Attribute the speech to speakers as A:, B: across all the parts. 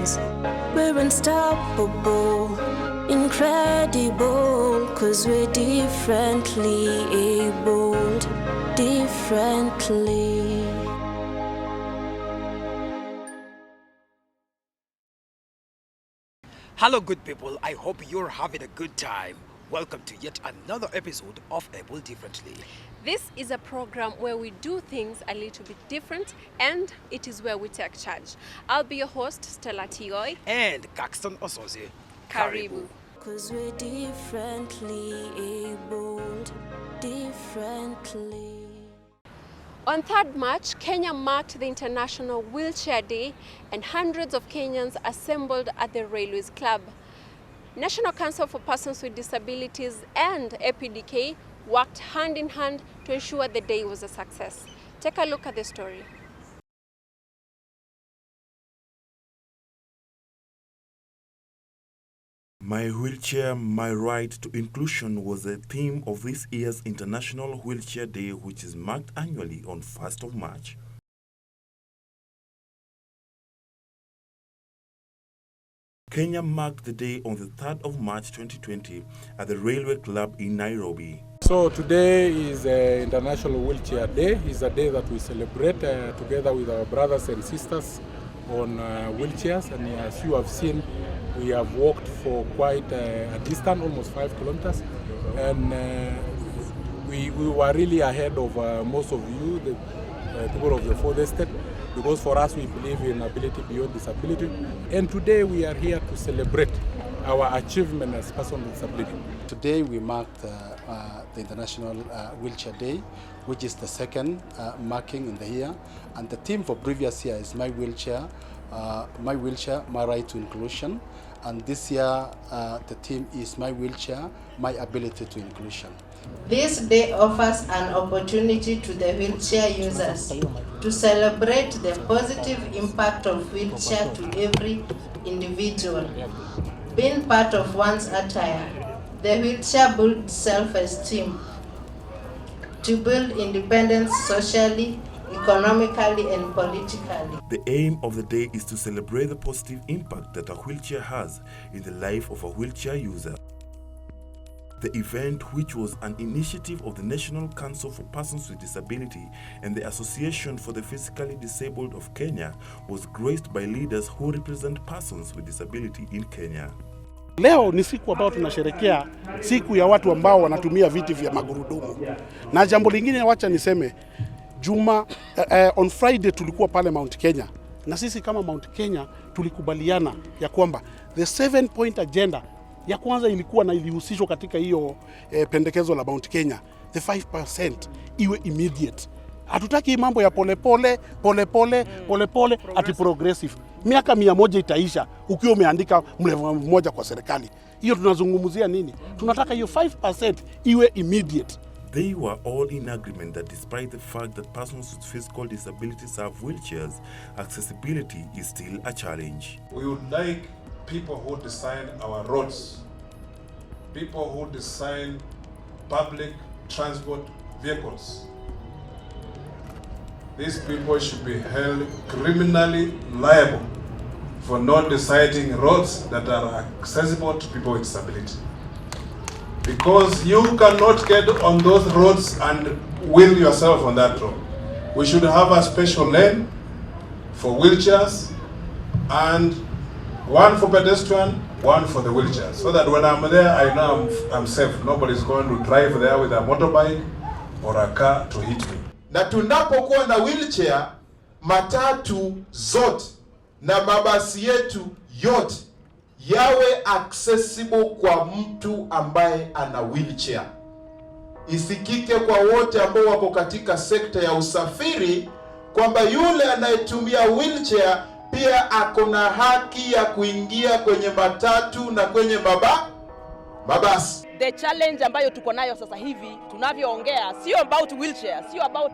A: dreams. We're unstoppable, incredible, 'cause we're differently abled, differently.
B: Hello good people, I hope you're having a good time. Welcome to yet another episode of Able Differently.
C: This is a program where we do things a little bit different, and it is where we take charge. I'll be your host, Stella Tigoi.
B: And Caxton Osozi.
C: Karibu.
A: 'Cause we're differently abled, differently.
C: On 3rd March, Kenya marked the International Wheelchair Day, and hundreds of Kenyans assembled at the Railways Club. National Council for Persons with Disabilities and APDK worked hand in hand to ensure the day was a success. Take a look at the story.
D: My wheelchair, my right to inclusion was the theme of this year's International Wheelchair Day, which is marked annually on 1st of March. Kenya marked the day on the 3rd of March 2020 at the Railway Club in Nairobi.
E: So today is International Wheelchair Day. It's a day that we celebrate together with our brothers and sisters on wheelchairs, and as you have seen, we have walked for quite a distance, almost 5 kilometers, and we were really ahead of most of you, the people of the 4th estate, because for us we believe in ability beyond disability, and today we are here to celebrate our achievement as persons with disability.
F: Today we marked the International Wheelchair Day, which is the second marking in the year, and the theme for previous year is my wheelchair, my right to inclusion, and this year the theme is my wheelchair, my ability to inclusion.
G: This day offers an opportunity to the wheelchair users to celebrate the positive impact of wheelchair to every individual. Being part of one's attire, the wheelchair builds self-esteem to build independence socially, economically, and politically.
D: The aim of the day is to celebrate the positive impact that a wheelchair has in the life of a wheelchair user. The event, which was an initiative of the National Council for Persons with Disability and the Association for the Physically Disabled of Kenya, was graced by leaders who represent persons with disability in Kenya.
H: Leo ni siku ambayo tunasherehekea siku ya watu ambao wanatumia viti vya magurudumu. Na jambo lingine wacha niseme, on Friday tulikuwa pale Mount Kenya. Na sisi kama Mount Kenya tulikubaliana ya kwamba the 7-point agenda ya kwanza ilikuwa na ilihusishwa katika hiyo pendekezo la Mount Kenya. The 5% iwe immediate. Hatutaki mambo ya polepole ati progressive. Miaka 100 itaisha ukiwa umeandika mlevo mmoja kwa serikali. Hiyo tunazungumzia nini? Tunataka hiyo 5% iwe immediate.
D: They were all in agreement that despite the fact that persons with physical disabilities have wheelchairs, accessibility is still a challenge.
I: We would like people who design our roads, people who design public transport vehicles. These people should be held criminally liable for not deciding roads that are accessible to people with disability. Because you cannot get on those roads and wheel yourself on that road. We should have a special lane for wheelchairs, and one for pedestrian, one for the wheelchair, so that when I'm there, I know I'm safe. Nobody's going to drive there with a motorbike or a car to hit me.
J: Na tunapokuwa na wheelchair, matatu zote na mabasi yetu yote yawe accessible kwa mtu ambaye ana wheelchair. Isikike kwa wote ambao wako katika sekta ya usafiri kwamba yule anayetumia wheelchair pia akona haki ya kuingia kwenye matatu na kwenye mabasi.
K: The challenge ambayo tuko nayo sasa hivi tunavyoongea sio about wheelchair, sio about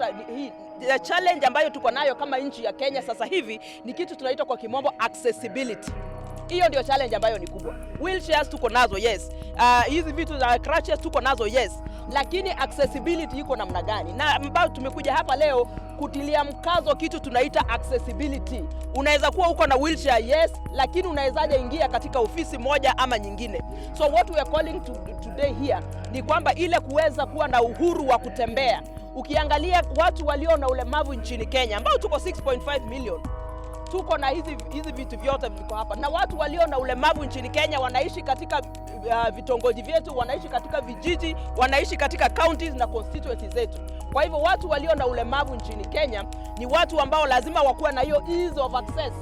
K: the challenge ambayo tuko nayo kama nchi ya Kenya sasa hivi ni kitu tunaita kwa kimombo accessibility. Hiyo ndio challenge ambayo ni kubwa. Wheelchairs tuko nazo, yes. Hizi vitu za crutches tuko nazo, yes. Lakini accessibility iko namna gani? Na ambao tumekuja hapa leo kutilia mkazo kitu tunaita accessibility. Unaweza kuwa uko na wheelchair, yes, lakini unawezaje ingia katika ofisi moja ama nyingine. So what we are calling today here ni kwamba ile kuweza kuwa na uhuru wa kutembea. Ukiangalia watu walio na ulemavu nchini Kenya ambao tuko 6.5 million, tuko na hizi vitu vyote viko hapa, na watu walio na ulemavu nchini Kenya wanaishi katika vitongoji vyetu, wanaishi katika vijiji, wanaishi katika counties na constituencies zetu. Kwa hivyo watu walio na ulemavu nchini Kenya ni watu ambao lazima wakuwe na hiyo ease of access.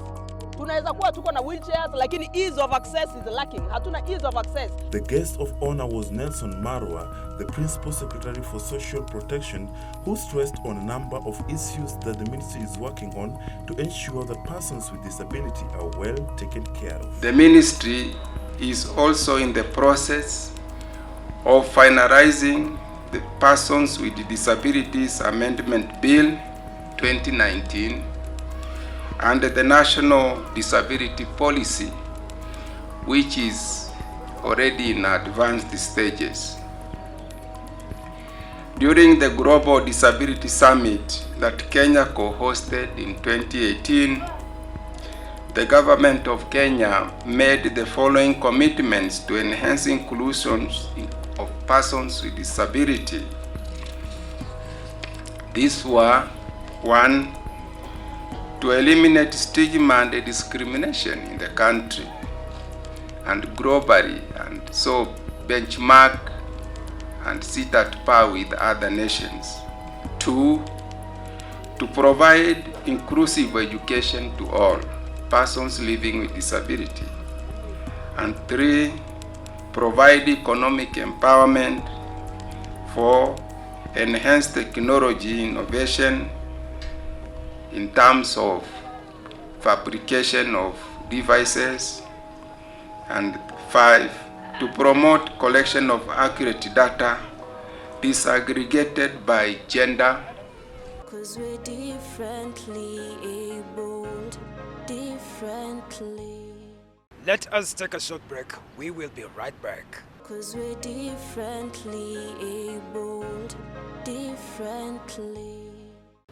K: Tunaweza kuwa tuko na wheelchairs lakini ease of access is lacking. Hatuna ease of access.
D: The guest of honor was Nelson Marwa, the Principal Secretary for Social Protection, who stressed on a number of issues that the ministry is working on to ensure that persons with disability are well taken care of.
L: The ministry is also in the process of finalizing the Persons with Disabilities Amendment Bill 2019 and the National Disability Policy, which is already in advanced stages. During the Global Disability Summit that Kenya co-hosted in 2018, the government of Kenya made the following commitments to enhance inclusion of persons with disability. These were: 1, to eliminate stigma and discrimination in the country and globally, and so benchmark and sit at par with other nations. 2, to provide inclusive education to all persons living with disability. And 3, provide economic empowerment for enhanced technology innovation in terms of fabrication of devices. And 5, to promote collection of accurate data disaggregated by gender.
A: 'Cause we're differently abled, differently.
B: Let us take a short break. We will be right back.
A: 'Cause we're differently abled, differently.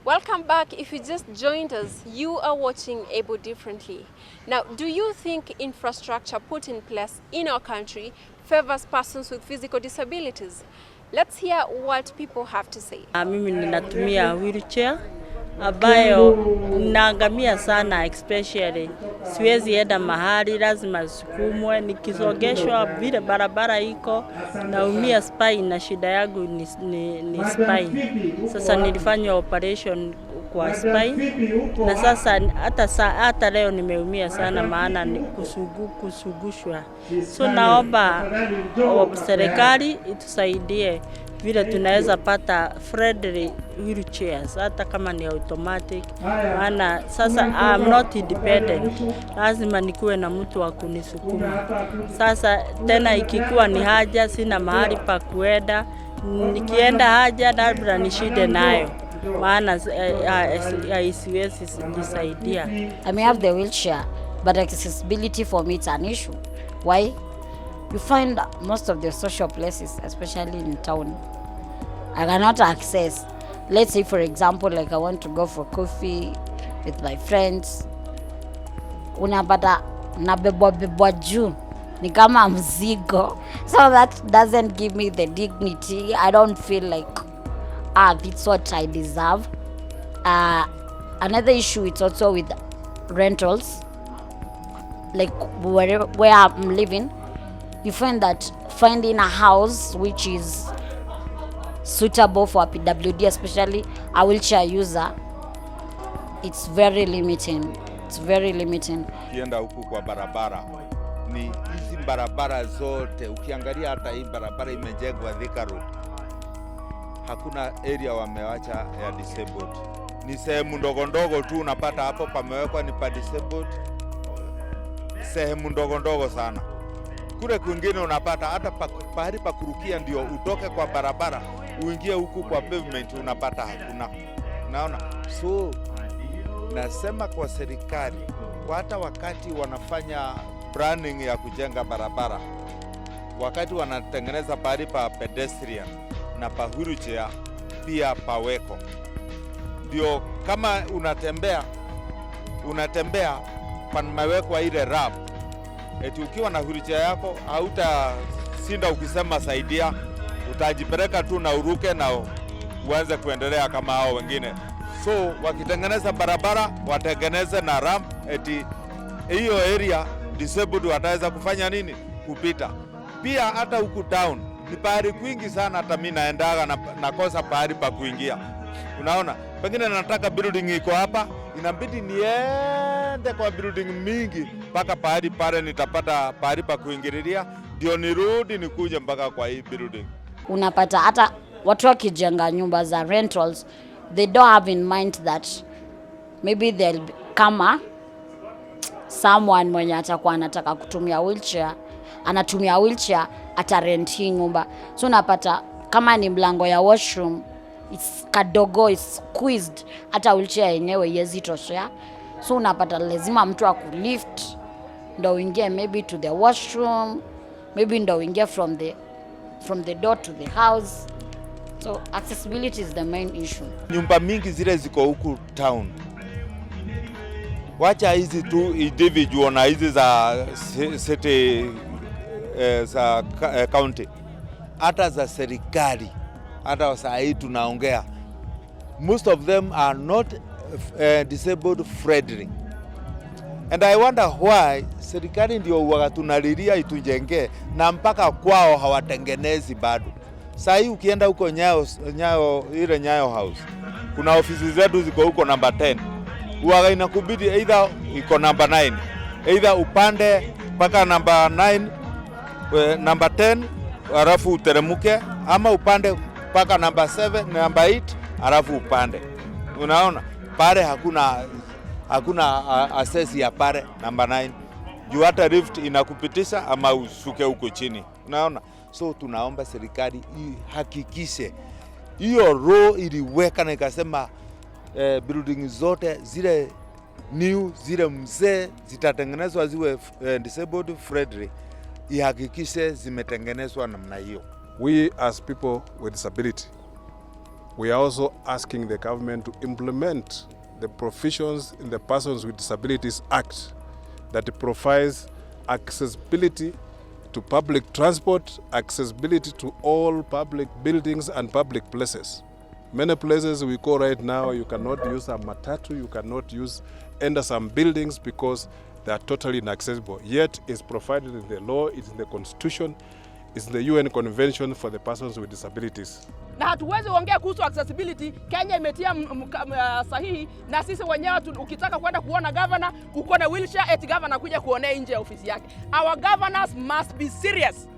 C: Welcome back. If you just joined us, you are watching Able Differently. Now, do you think infrastructure put in place in our country favors persons with physical disabilities? Let's hear what people have to say.
M: Mimi ninatumia wheelchair ambayo naangamia sana, especially siwezi enda mahali, lazima sukumwe, nikisogeshwa vile barabara iko naumia spine, na shida yangu ni spine. Sasa nilifanya operation kwa spine, na sasa hata leo nimeumia sana, maana ni kusugushwa. So naomba serikali itusaidie vile tunaweza pata friendly wheelchairs hata kama ni automatic, maana sasa I'm not independent, lazima nikuwe na mtu wa kunisukuma. Sasa tena ikikuwa ni haja, sina mahali pa kuenda, nikienda haja labda nishide nayo, maana siwezi jisaidia.
N: I may have the wheelchair, but accessibility for me it's an issue. Why? You find most of the social places, especially in town, I cannot access. Let's say, for example, like I want to go for coffee with my friends. Unapata nabebwa juu ni kama mzigo. So that doesn't give me the dignity. I don't feel like, that's what I deserve. Another issue is also with rentals. Like where I'm living, you find that finding a house which is suitable for a PWD, especially a wheelchair user, it's very limiting. It's very limiting.
O: Ukienda huku kwa barabara, ni hizi barabara zote, ukiangalia hata hii barabara imejengwa Thika Road, hakuna area wamewacha ya disabled. Ni sehemu ndogo ndogo tu unapata hapo pamewekwa ni pa disabled, sehemu ndogo ndogo sana. Kule kwingine unapata hata pahali pa kurukia ndio utoke kwa barabara uingie huku kwa pavement unapata hakuna. Naona, so nasema kwa serikali, hata wakati wanafanya planning ya kujenga barabara, wakati wanatengeneza pahali pa pedestrian na pa wheelchair pia paweko. Ndio kama unatembea pamewekwa ile ramp, eti ukiwa na wheelchair yako hautashinda ukisema saidia, utajipeleka tu na uruke na uanze kuendelea kama hao wengine. So wakitengeneza barabara watengeneze na ramp, eti hiyo area disabled wataweza kufanya nini? Kupita. Pia hata huku town ni pahali kwingi sana, hata mimi naendaga nakosa pahali pa kuingia. Unaona, pengine nataka building iko hapa, inabidi niende kwa building mingi mpaka pahali pale nitapata pahali pa kuingililia, ndio nirudi nikuje mpaka kwa hii building.
N: Unapata hata watu wakijenga nyumba za rentals, they don't have in mind that maybe they'll kama someone mwenye atakuwa anataka kutumia wheelchair, anatumia wheelchair, atarent hii nyumba. So unapata kama ni mlango ya washroom, it's kadogo, it's squeezed, hata wheelchair yenyewe yezi toshea. So unapata lazima mtu akulift ndo uingie maybe to the washroom, maybe ndo uingie from the door to the house. So accessibility is the main issue.
O: Nyumba mingi zile ziko huku town, wacha hizi tu individual na hizi za city za county, hata za serikali, hata saa hii tunaongea, most of them are not disabled friendly. And I wonder why serikali ndio wakatunalilia itujenge na mpaka kwao hawatengenezi bado. Saa hii ukienda huko Nyayo House, kuna ofisi zetu ziko huko number 10. Uwaga inakubidi either iko number 9, either upande mpaka number 9, number 10 alafu uteremuke, ama upande mpaka number 7, number 8 alafu upande. Unaona? Pale hakuna access ya pale number 9. Juu hata lift inakupitisha ama ushuke huko chini. Unaona? So tunaomba serikali ihakikishe hiyo roho iliweka na ikasema building zote zile new, zile mzee zitatengenezwa ziwe disabled friendly, ihakikishe zimetengenezwa namna hiyo.
I: We as people with disability, we are also asking the government to implement the provisions in the Persons with Disabilities Act that provides accessibility to public transport, accessibility to all public buildings and public places. Many places we go right now, you cannot use a matatu, you cannot enter some buildings because they are totally inaccessible. Yet it's provided in the law, it's in the constitution, it's in the UN Convention for the Persons with Disabilities.
K: Na hatuwezi ongea kuhusu accessibility. Kenya imetia sahihi, na sisi wenyewe ukitaka kwenda kuona governor uko na wheelchair, eti governor kuja kuonea nje ya ofisi yake. Our governors must be serious.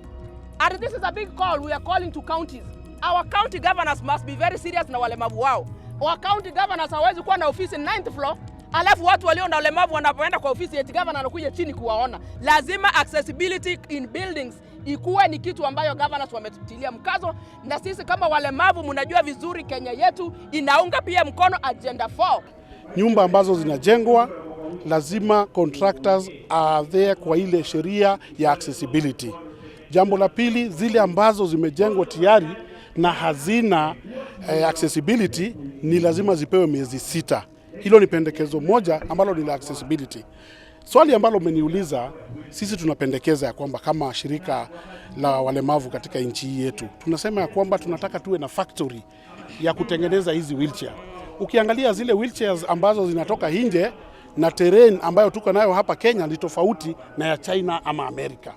K: And this is a big call we are calling to counties. Our county governors must be very serious na walemavu wao. Our county governors hawezi kuwa na ofisi 9th floor, alafu watu walio na ulemavu wanapoenda kwa ofisi eti governor anakuja chini kuwaona. Lazima accessibility in buildings ikuwe ni kitu ambayo governors wametutilia mkazo, na sisi kama walemavu mnajua vizuri Kenya yetu inaunga pia mkono agenda 4.
H: Nyumba ambazo zinajengwa lazima contractors are there kwa ile sheria ya accessibility. Jambo la pili, zile ambazo zimejengwa tayari na hazina accessibility ni lazima zipewe miezi 6. Hilo ni pendekezo moja ambalo ni la accessibility. Swali ambalo umeniuliza, sisi tunapendekeza ya kwamba kama shirika la walemavu katika nchi yetu, tunasema ya kwamba tunataka tuwe na factory ya kutengeneza hizi wheelchair. Ukiangalia zile wheelchairs ambazo zinatoka nje na terrain ambayo tuko nayo hapa Kenya ni tofauti na ya China ama Amerika.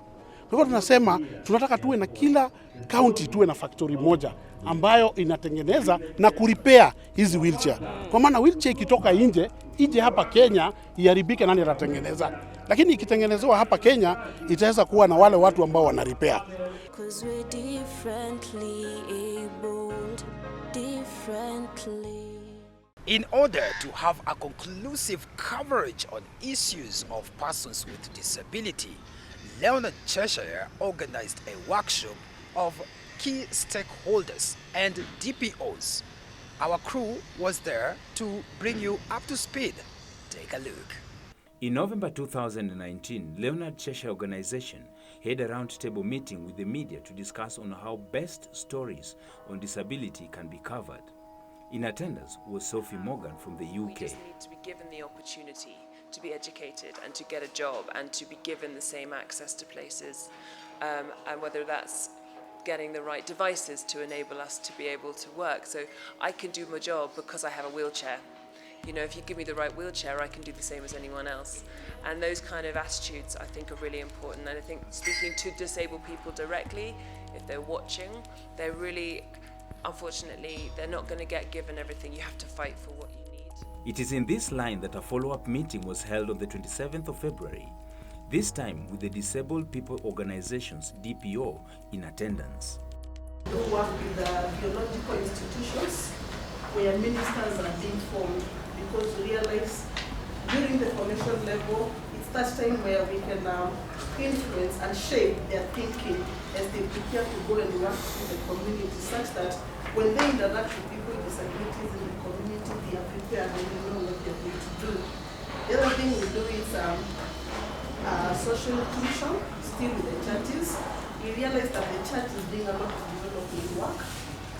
H: Kwa hivyo tunasema tunataka tuwe na kila county tuwe na factory moja ambayo inatengeneza na kurepair hizi wheelchair. Kwa maana wheelchair ikitoka nje ije hapa Kenya iharibike, nani atatengeneza? Lakini ikitengenezewa hapa Kenya itaweza kuwa na wale watu ambao wana repair.
B: In order to have a conclusive coverage on issues of persons with disability, Leonard Cheshire organized a workshop of key stakeholders and DPOs. Our crew was there to bring you up to speed. Take a look.
P: In November 2019, Leonard Cheshire Organization had a roundtable meeting with the media to discuss on how best stories on disability can be covered. In attendance was Sophie Morgan from the UK.
Q: We just need to be given the opportunity to be educated and to get a job and to be given the same access to places, and whether that's getting the right devices to enable us to be able to work. So I can do my job because I have a wheelchair. You know, if you give me the right wheelchair, I can do the same as anyone else. And those kind of attitudes, I think, are really important. And I think speaking to disabled people directly, if they're watching, they're really, unfortunately, they're not going to get given everything. You have to fight for what you need.
P: It is in this line that a follow-up meeting was held on the 27th of February, this time with the Disabled People Organizations, DPO, in attendance.
R: We work with the theological institutions where ministers are being formed, because we realize during the formation level, it's that time where we can influence and shape their thinking as they prepare to go and work in the community, such that when they interact with people with disabilities in the community, they are prepared and they know what they're going to do. The other thing we do is social inclusion, still with the churches. We realize that the church is doing a lot of development work.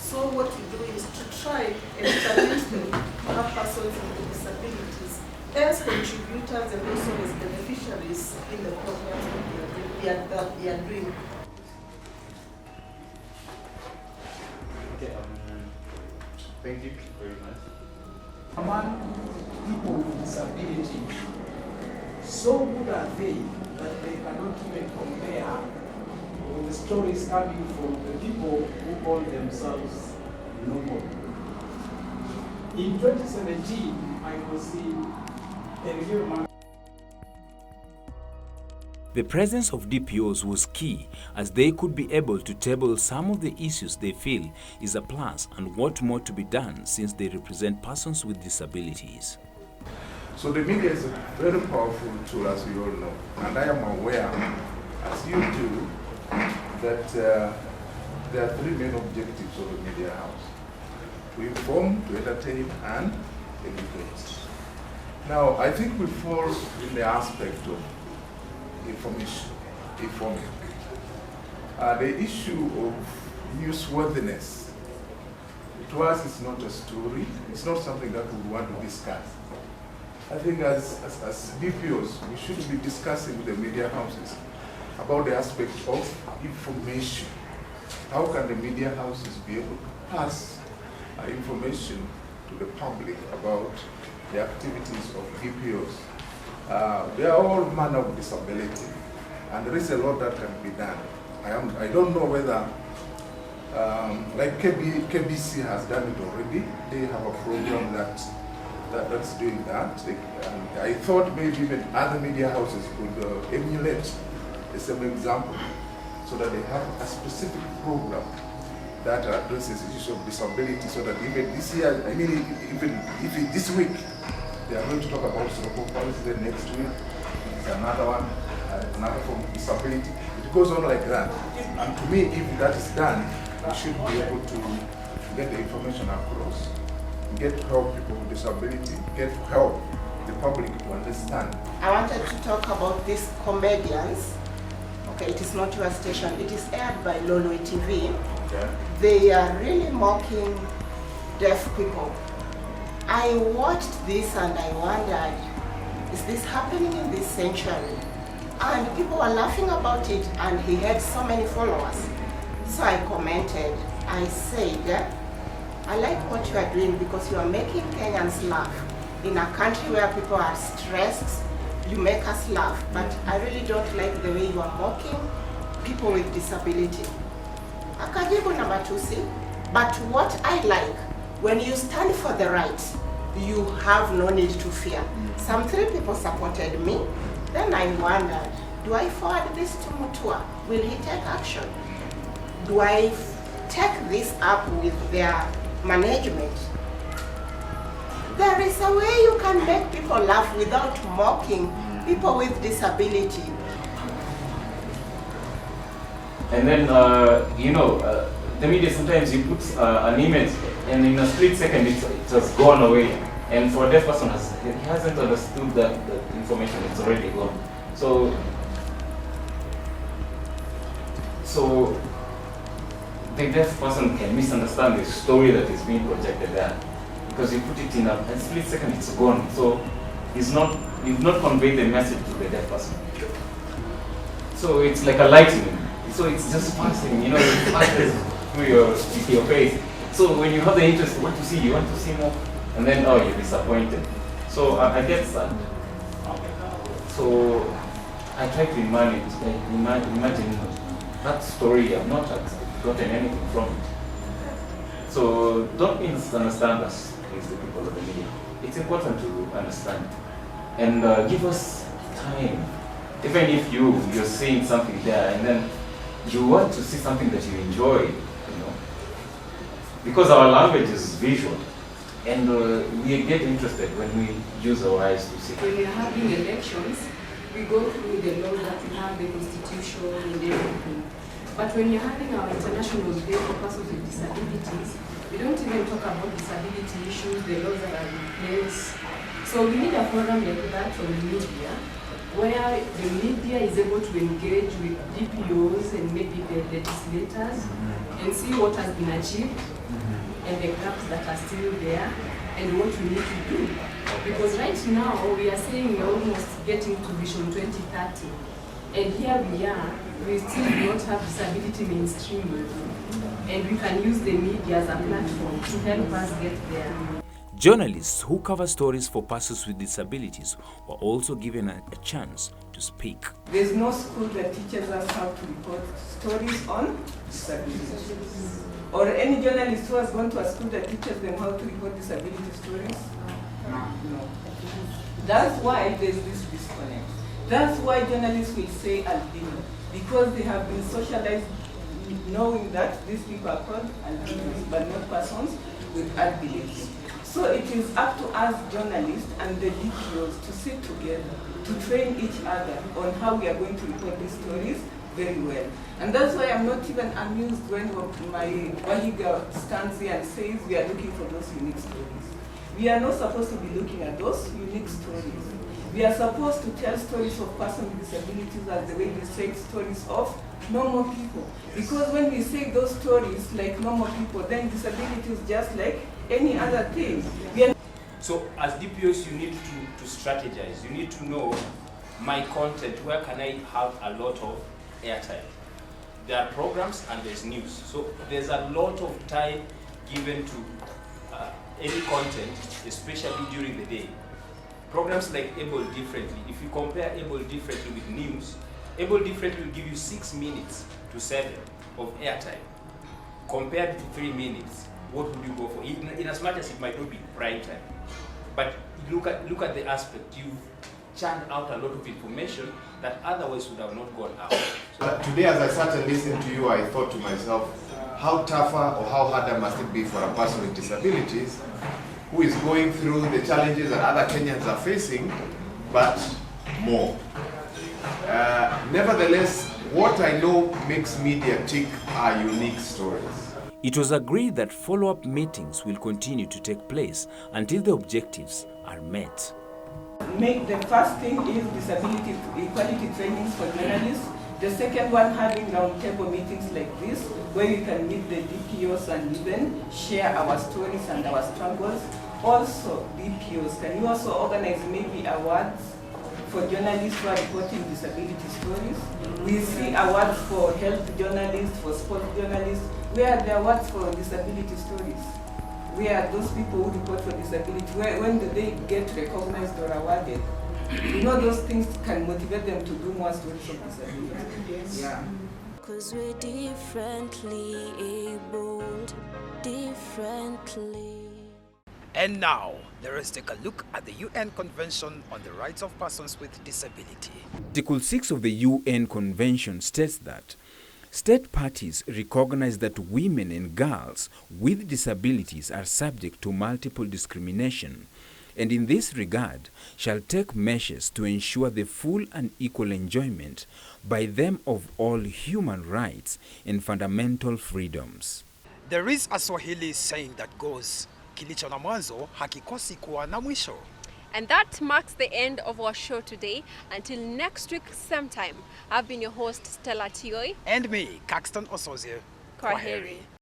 R: So what we do is to try and challenge them to have persons with disabilities as contributors and also as beneficiaries in the programs that they are doing.
S: Okay, thank you very much.
T: Among people with disability, so good are they that they cannot even compare with the stories coming from the people who call themselves normal. In 2017, I was in Elgeyo.
P: The presence of DPOs was key, as they could be able to table some of the issues they feel is a plus and what more to be done, since they represent persons with disabilities.
U: So the media is a very powerful tool, as we all know, and I am aware, as you do, that there are three main objectives of the media house: to inform, to entertain, and educate. Now, I think we fall in the aspect of information, informing. The issue of newsworthiness, to us, it's not a story. It's not something that we want to discuss. I think as DPOs, we should be discussing with the media houses about the aspect of information. How can the media houses be able to pass information to the public about the activities of DPOs? They are all manner of disability, and there is a lot that can be done. I don't know whether, like KBC has done it already. They have a program that's doing that. And I thought maybe even other media houses could emulate the same example, so that they have a specific program that addresses issues of disability, so that even this year, I mean, even if this week, they are going to talk about cerebral palsy, the next week is another one, another form of disability. It goes on like that. And to me, if that is done, we should be able to get the information across, get help people with disability, get help the public to understand.
V: I wanted to talk about these comedians. Okay, it is not your station, it is aired by Lolo TV.
U: Okay.
V: They are really mocking deaf people. I watched this and I wondered, is this happening in this century? And people were laughing about it, and he had so many followers. So I commented, I said, I like what you are doing because you are making Kenyans laugh. In a country where people are stressed, you make us laugh, but I really don't like the way you are mocking people with disability. Akajibu number 2C, but what I like, when you stand for the right, you have no need to fear. Some 3 people supported me. Then I wondered, do I forward this to Mutua? Will he take action? Do I take this up with their management? There is a way you can make people laugh without mocking people with disability.
W: And then, the media, sometimes you put an image and in a split second it has gone away.
E: And for a deaf person, he hasn't understood that the information is already gone. So the deaf person can misunderstand the story that is being projected there, because you put it in a split second, it's gone. So you've not conveyed the message to the deaf person. So it's like a lightning. So it's just passing, you know, it passes through your face. So when you have the interest, you want to see more, and then you're disappointed. So I get that. So I try to imagine that story. I've not gotten anything from it. So don't misunderstand us, please, the people of the media. It's important to understand and give us time. Even if you're seeing something there and then you want to see something that you enjoy, you know, because our language is visual, and we get interested when we use our eyes to see.
F: When we are having elections, we go through the laws that we have, the constitution and everything. But when you're having our International Day for Persons with Disabilities, we don't even talk about disability issues, the laws that are in place. So we need a forum like that from the media, where the media is able to engage with DPOs and maybe the legislators and see what has been achieved and the gaps that are still there and what we need to do. Because right now we are saying we're almost getting to Vision 2030, and here we are, we still do not have disability mainstreaming, and we can use the media as a platform to help us get there.
P: Journalists who cover stories for persons with disabilities were also given a chance to speak.
G: There's no school that teaches us how to report stories on disabilities. Or any journalist who has gone to a school that teaches them how to report disability stories? No. That's why there's this disconnect. That's why journalists will say albino, because they have been socialized knowing that these people are called albinos, but not persons with abilities. So it is up to us journalists and the DPOs to sit together, to train each other on how we are going to report these stories very well. And that's why I'm not even amused when my Wahiga stands here and says we are looking for those unique stories. We are not supposed to be looking at those unique stories. We are supposed to tell stories of persons with disabilities as the way we say stories of normal people. Because when we say those stories like normal people, then disability is just like any other thing.
P: So as DPOs, you need to strategize. You need to know my content, where can I have a lot of airtime? There are programs and there's news. So there's a lot of time given to any content, especially during the day. Programs like Able Differently, if you compare Able Differently with news, Able Differently will give you 6 minutes to 7 of airtime. Compared to 3 minutes, what would you go for? In as much as it might not be prime time. But look at the aspect. You've churned out a lot of information that otherwise would have not gone out.
X: So today, as I sat and listened to you, I thought to myself, how tougher or how harder must it be for a person with disabilities who is going through the challenges that other Kenyans are facing, but more. Nevertheless, what I know makes media tick are unique stories.
P: It was agreed that follow-up meetings will continue to take place until the objectives are met.
G: The first thing is disability equality trainings for journalists. The second one, having roundtable meetings like this, where we can meet the DPOs and even share our stories and our struggles. Also, DPOs, can you also organize maybe awards for journalists who are reporting disability stories? We see awards for health journalists, for sports journalists. Where are the awards for disability stories? Where are those people who report for disability? When do they get recognized or awarded? You know, those things can motivate them to do more stories of disability. Yeah.
A: Because we're differently abled, differently.
B: And now, let us take a look at the UN Convention on the Rights of Persons with Disability.
P: Article 6 of the UN Convention states that state parties recognize that women and girls with disabilities are subject to multiple discrimination, and in this regard shall take measures to ensure the full and equal enjoyment by them of all human rights and fundamental freedoms.
B: There is a Swahili saying that goes, Kilicho na mwanzo hakikosi kuwa na mwisho.
C: And that marks the end of our show today. Until next week, same time, I've been your host, Stella Tioi.
B: And me, Caxton Osozie.
C: Kwaheri.